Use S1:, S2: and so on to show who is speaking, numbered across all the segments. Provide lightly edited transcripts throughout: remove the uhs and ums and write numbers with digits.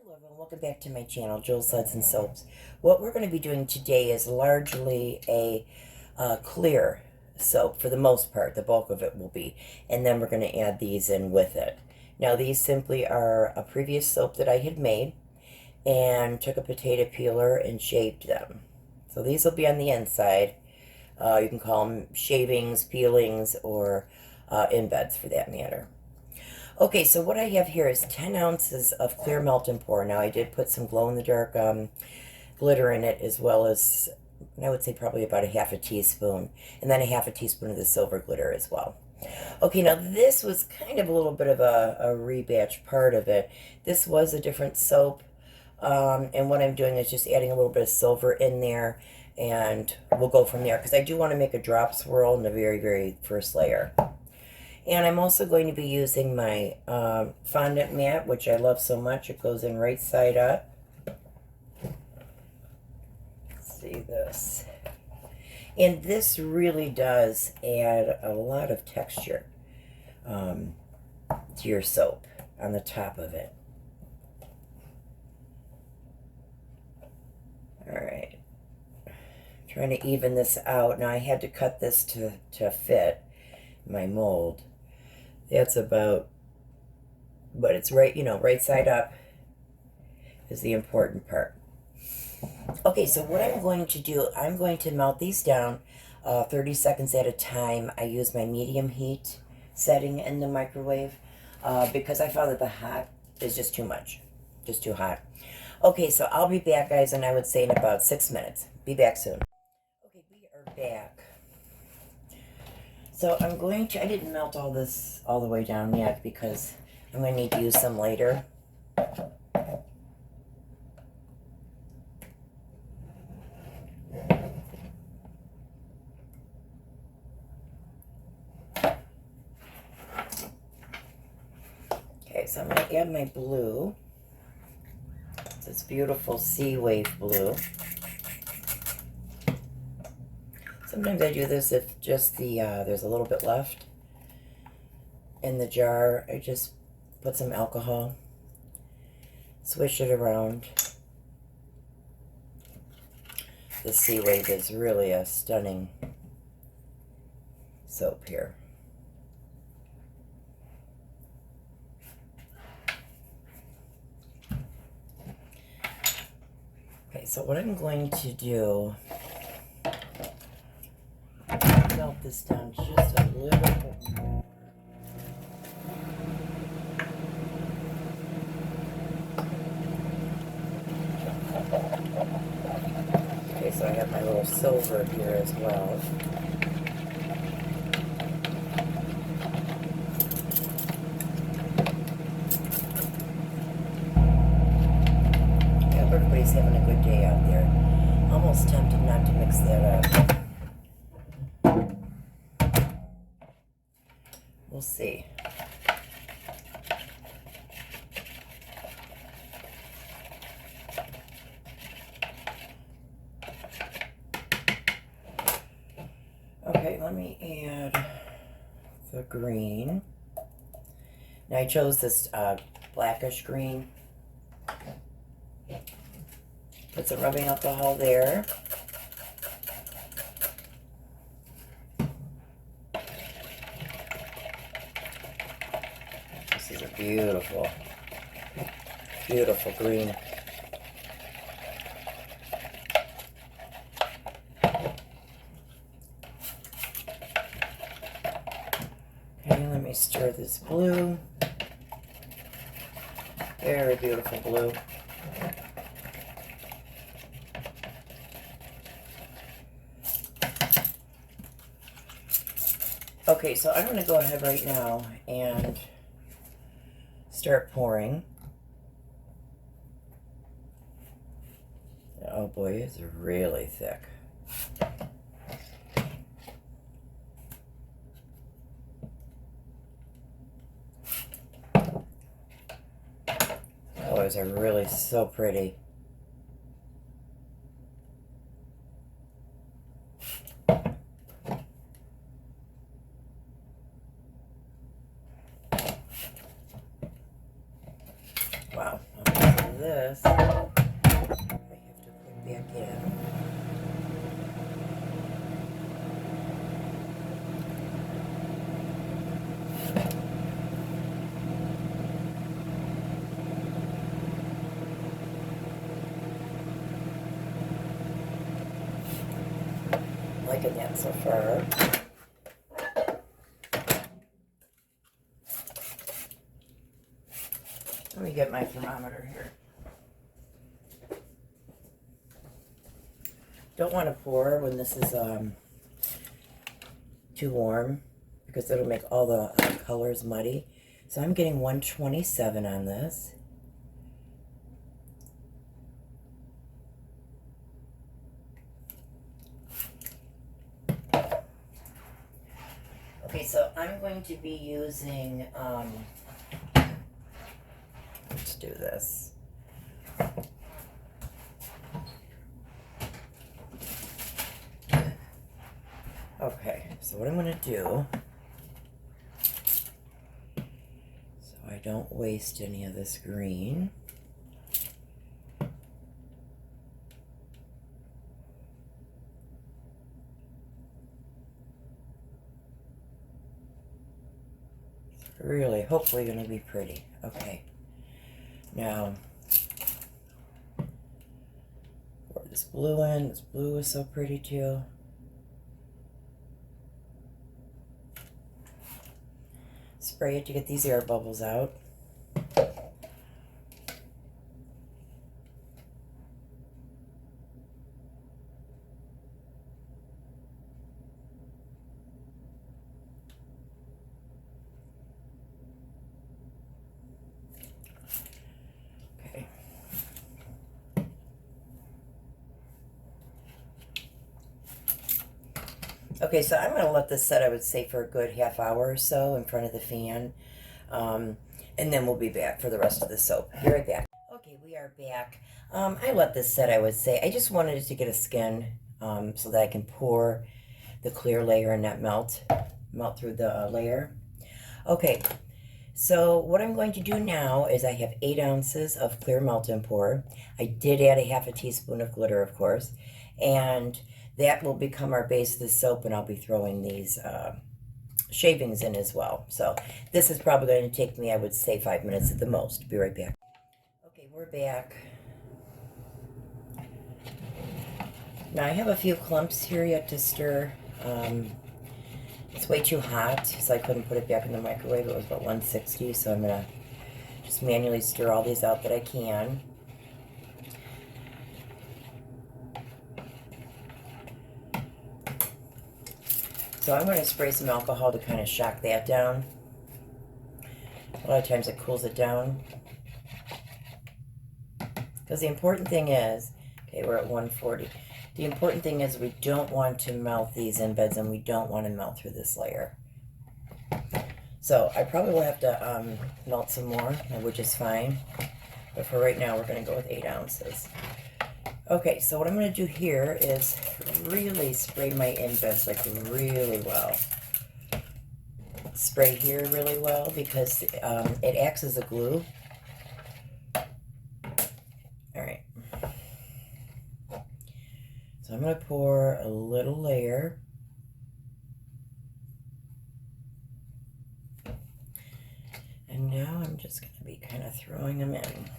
S1: Hello everyone, welcome back to my channel, Jewel Suds and Soaps. What we're going to be doing today is largely a clear soap for the most part. The bulk of it will be. And then we're going to add these in with it. Now these simply are a previous soap that I had made and took a potato peeler and shaved them. So these will be on the inside. You can call them shavings, peelings, or embeds for that matter. Okay, so what I have here is 10 ounces of clear melt and pour. Now, I did put some glow-in-the-dark glitter in it, as well as, I would say probably about a half a teaspoon, and then a half a teaspoon of the silver glitter as well. Okay, now this was kind of a little bit of a rebatch part of it. This was a different soap, and what I'm doing is just adding a little bit of silver in there, and we'll go from there, because I do want to make a drop swirl in the very, very first layer. And I'm also going to be using my fondant mat, which I love so much. It goes in right side up. Let's see this. And this really does add a lot of texture to your soap on the top of it. All right. Trying to even this out. Now I had to cut this to fit my mold. That's about, but it's right, right side up is the important part. Okay, so what I'm going to do, I'm going to melt these down 30 seconds at a time. I use my medium heat setting in the microwave because I found that the hot is just too much, just too hot. Okay, so I'll be back, guys, and I would say in about 6 minutes. Be back soon. Okay, we are back. So I'm going to, I didn't melt all this all the way down yet because I'm going to need to use some later. Okay, so I'm going to add my blue. It's this beautiful sea wave blue. Sometimes I do this if just there's a little bit left in the jar. I just put some alcohol, swish it around. The Sea Wave is really a stunning soap here. Okay, so what I'm going to do, melt this down just a little bit more. Okay, so I have my little silver here as well. I hope everybody's having a good day out there. Almost tempted not to mix that up. We'll see. Okay, let me add the green. Now I chose this blackish green. Put some rubbing alcohol there. This is a beautiful, beautiful green. Okay, let me stir this blue. Very beautiful blue. Okay, so I'm going to go ahead right now and start pouring. Oh boy, it's really thick. Colors are really so pretty. Wow, this I have to put back in. Liking that so far. Let me get my thermometer here. Don't want to pour when this is too warm because it'll make all the colors muddy. So I'm getting 127 on this. Okay, so I'm going to be using, let's do this. Okay, so what I'm going to do, so I don't waste any of this green. Really, hopefully going to be pretty. Okay. Now, pour this blue in. This blue is so pretty too. Spray it to get these air bubbles out. Okay, so I'm going to let this set, I would say, for a good half hour or so in front of the fan. And then we'll be back for the rest of the soap. Be right back. Okay, we are back. I let this set, I would say. I just wanted it to get a skin so that I can pour the clear layer and not melt through the layer. Okay, so what I'm going to do now is I have 8 ounces of clear melt and pour. I did add a half a teaspoon of glitter, of course. And that will become our base of the soap, and I'll be throwing these shavings in as well. So this is probably going to take me, I would say, 5 minutes at the most. Be right back. Okay, we're back. Now I have a few clumps here yet to stir. It's way too hot, so I couldn't put it back in the microwave. It was about 160, so I'm going to just manually stir all these out that I can. So I'm going to spray some alcohol to kind of shock that down. A lot of times it cools it down. Because the important thing is, okay, we're at 140. The important thing is we don't want to melt these embeds, and we don't want to melt through this layer. So I probably will have to melt some more, which is fine. But for right now, we're going to go with 8 ounces. Okay, so what I'm going to do here is really spray my embeds like really well. Spray here really well because it acts as a glue. Alright. So I'm going to pour a little layer. And now I'm just going to be kind of throwing them in.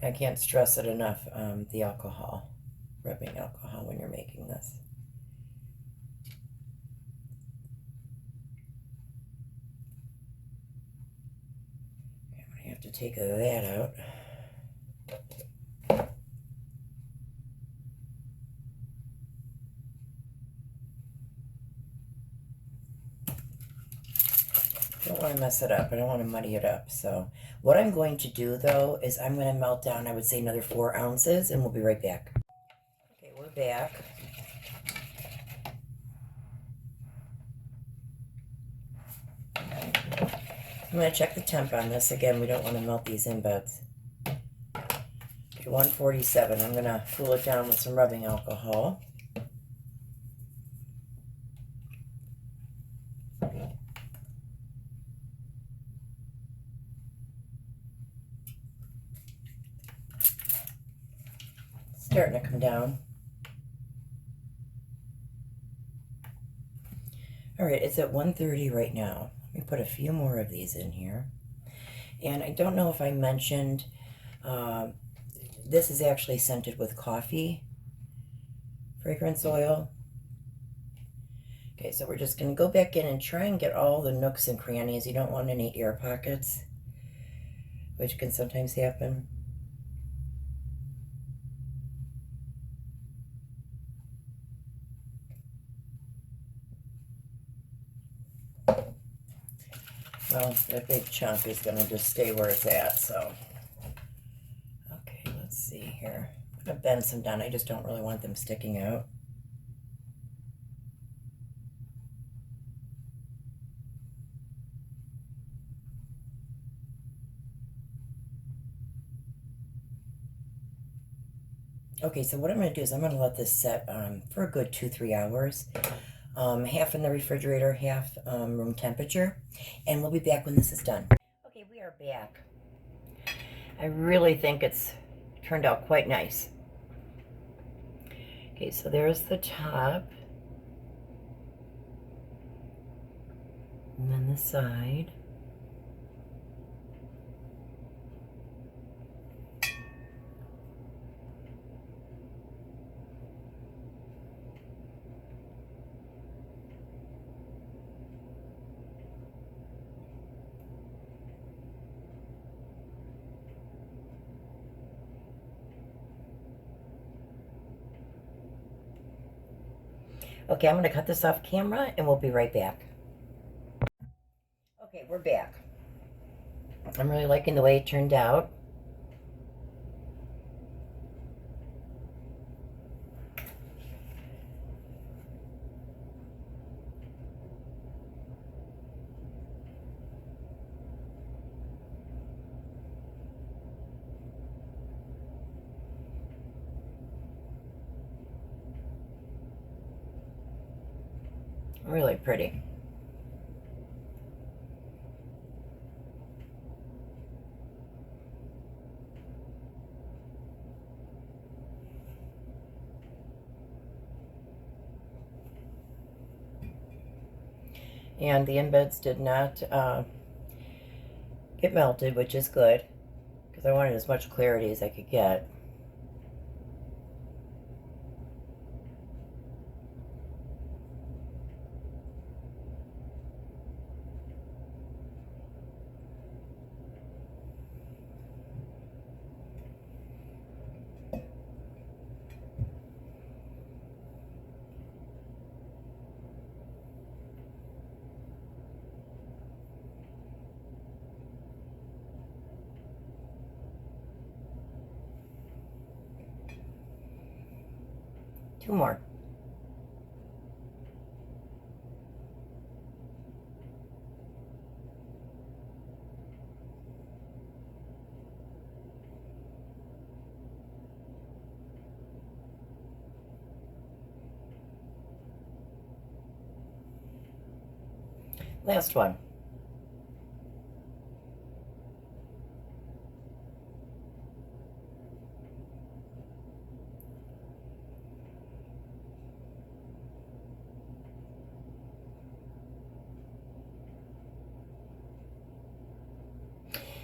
S1: I can't stress it enough, the alcohol, rubbing alcohol when you're making this. Okay, I'm going to have to take that out. I don't want to mess it up. I don't want to muddy it up. So what I'm going to do, though, is I'm going to melt down, I would say, another 4 ounces, and we'll be right back. Okay, we're back. I'm going to check the temp on this. Again, we don't want to melt these embeds. Okay, 147. I'm going to cool it down with some rubbing alcohol. starting to come down. All right, it's at 1:30 right now. Let me put a few more of these in here. And I don't know if I mentioned, this is actually scented with coffee fragrance oil. Okay, so we're just going to go back in and try and get all the nooks and crannies. You don't want any air pockets, which can sometimes happen. Well, that big chunk is going to just stay where it's at, so. Okay, let's see here. I'm going to bend some down. I just don't really want them sticking out. Okay, so what I'm going to do is I'm going to let this set for a good 2-3 hours. Half in the refrigerator, half room temperature. And we'll be back when this is done. Okay, we are back. I really think it's turned out quite nice. Okay, so there's the top. And then the side. Okay, I'm going to cut this off camera and we'll be right back. Okay, we're back. I'm really liking the way it turned out. Really pretty. And the embeds did not get melted, which is good, because I wanted as much clarity as I could get. Two more. Last one.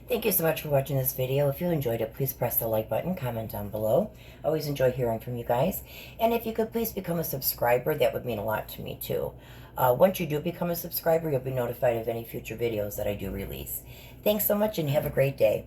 S1: Thank you so much for watching this video. If you enjoyed it, please press the like button, comment down below. I always enjoy hearing from you guys. And if you could please become a subscriber, that would mean a lot to me too. Once you do become a subscriber, you'll be notified of any future videos that I do release. Thanks so much and have a great day.